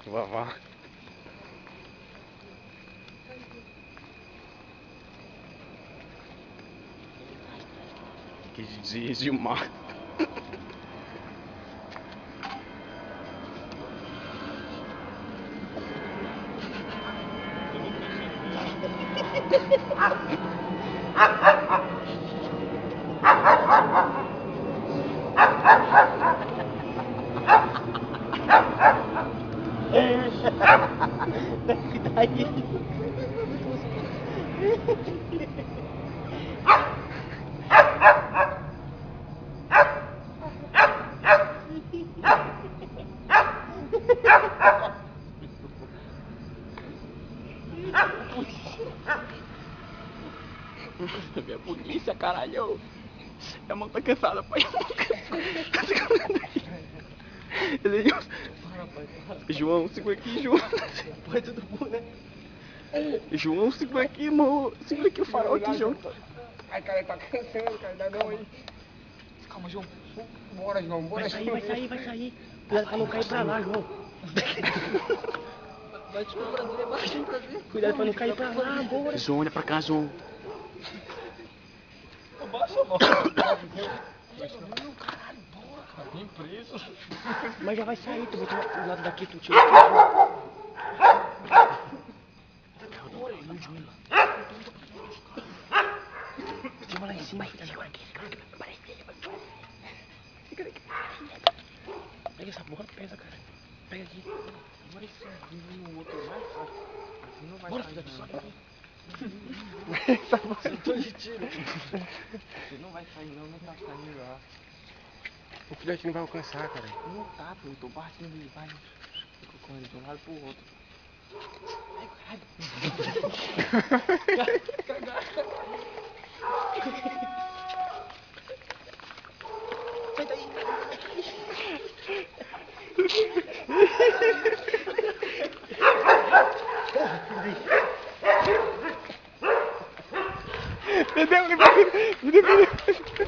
Vavá. Quis dizer Gilmar. Daí. Minha polícia, caralho. A mão tá cansada, pai. João, segura aqui, João. Foi tudo bom, né? João, segura aqui, irmão. Segura aqui o farol aqui, João. Ai, cara, tá cansando, cara. Dá não aí. Calma, João. Bora, João. Bora, Vai sair. Cuidado pra não cair pra lá, João. Vai te prazer, vai te prazer. Cuidado pra não cair pra lá, bora. João, olha pra cá, João. Abaixa a mão. Não, caralho, bora, cara. Bem preso. Mas já vai sair, tu botou do lado daqui, tu tira aqui, João. Segura lá em cima, segura aqui. Pega essa porra, pesa, cara. Pega aqui. Bora esse no outro mais fácil. Assim não vai Bora, sair, filha, tu não. sobe aqui. Eu tô de tiro. Você não vai sair, não tá saindo lá. O filhote não vai alcançar, cara. Não tá, pô. Eu tô batendo ele, vai. Fico correndo de um lado pro outro. Ai, caralho. Sai daí. Me deu.